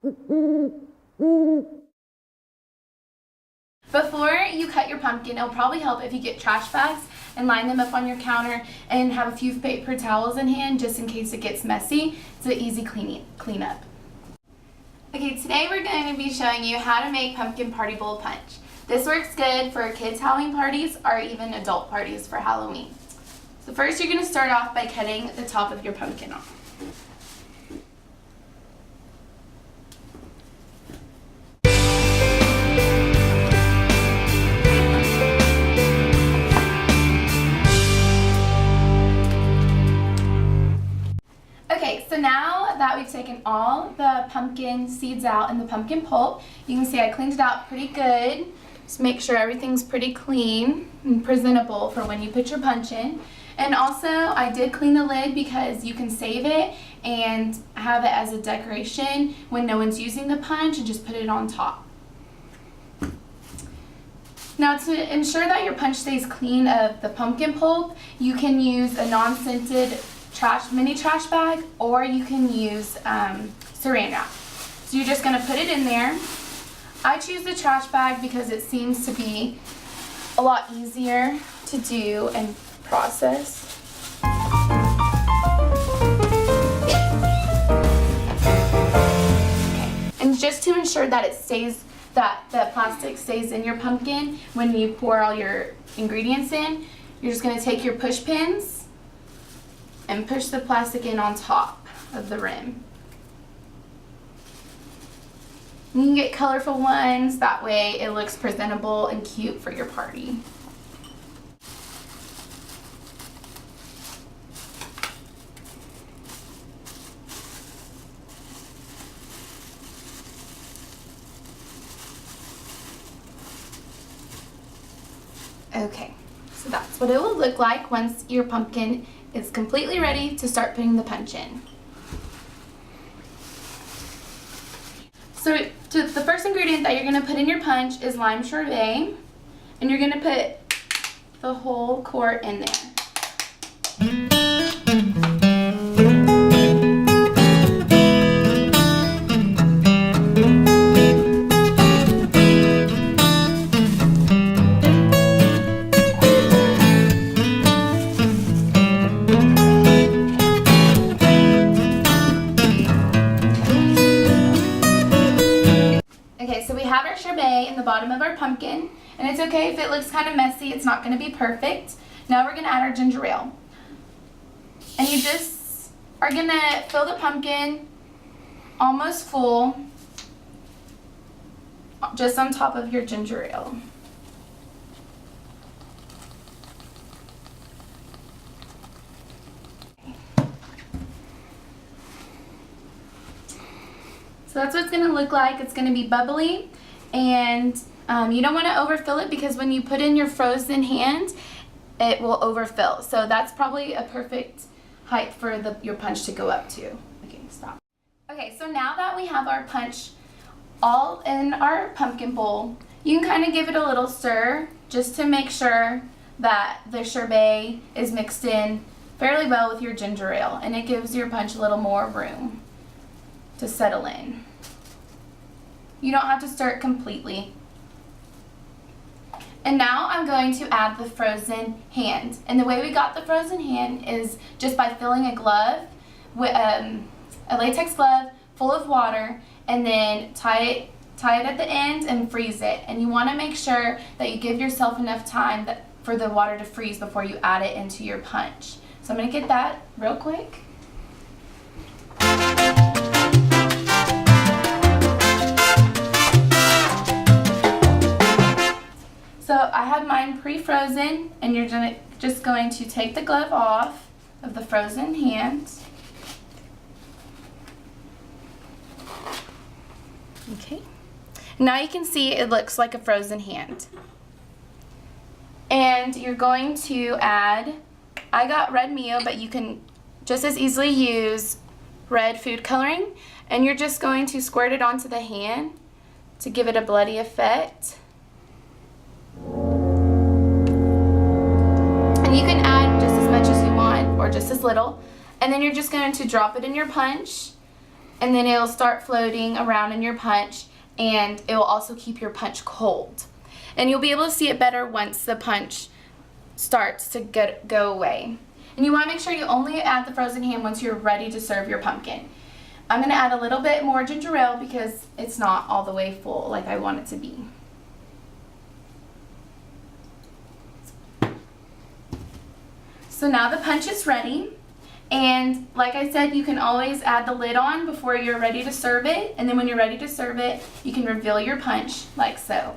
Before you cut your pumpkin, it'll probably help if you get trash bags and line them up on your counter and have a few paper towels in hand just in case it gets messy. It's an easy cleanup. Okay, today we're going to be showing you how to make pumpkin party bowl punch. This works good for kids' Halloween parties or even adult parties for Halloween. So first you're going to start off by cutting the top of your pumpkin off. So now that we've taken all the pumpkin seeds out and the pumpkin pulp, you can see I cleaned it out pretty good. Just make sure everything's pretty clean and presentable for when you put your punch in. And also I did clean the lid because you can save it and have it as a decoration when no one's using the punch and just put it on top. Now to ensure that your punch stays clean of the pumpkin pulp, you can use a non-scented mini trash bag, or you can use saran wrap. So you're just going to put it in there. I choose the trash bag because it seems to be a lot easier to do and process. Okay. And just to ensure that that the plastic stays in your pumpkin when you pour all your ingredients in, you're just going to take your push pins and push the plastic in on top of the rim. You can get colorful ones, that way it looks presentable and cute for your party. Okay, so that's what it will look like once your pumpkin is completely ready to start putting the punch in. So the first ingredient that you're going to put in your punch is lime sorbet, and you're going to put the whole quart in there. Have our sorbet in the bottom of our pumpkin, and it's okay if it looks kind of messy, it's not going to be perfect. Now we're going to add our ginger ale, and you just are going to fill the pumpkin almost full just on top of your ginger ale. So that's what it's going to look like. It's going to be bubbly, and you don't want to overfill it because when you put in your frozen hand, it will overfill. So that's probably a perfect height for your punch to go up to. Okay, stop. Okay, so now that we have our punch all in our pumpkin bowl, you can kind of give it a little stir just to make sure that the sorbet is mixed in fairly well with your ginger ale, and it gives your punch a little more room to settle in. You don't have to stir it completely. And now I'm going to add the frozen hand. And the way we got the frozen hand is just by filling a glove, with a latex glove full of water, and then tie it at the end and freeze it. And you want to make sure that you give yourself enough time for the water to freeze before you add it into your punch. So I'm going to get that real quick. So I have mine pre-frozen, and you're just going to take the glove off of the frozen hand. Okay. Now you can see it looks like a frozen hand. And you're going to add, I got red Mio, but you can just as easily use red food coloring, and you're just going to squirt it onto the hand to give it a bloody effect. And you can add just as much as you want or just as little, and then you're just going to drop it in your punch and then it'll start floating around in your punch, and it will also keep your punch cold. And you'll be able to see it better once the punch starts to go away. And you want to make sure you only add the frozen ham once you're ready to serve your pumpkin. I'm going to add a little bit more ginger ale because it's not all the way full like I want it to be. So now the punch is ready, and like I said, you can always add the lid on before you're ready to serve it, and then when you're ready to serve it, you can reveal your punch like so.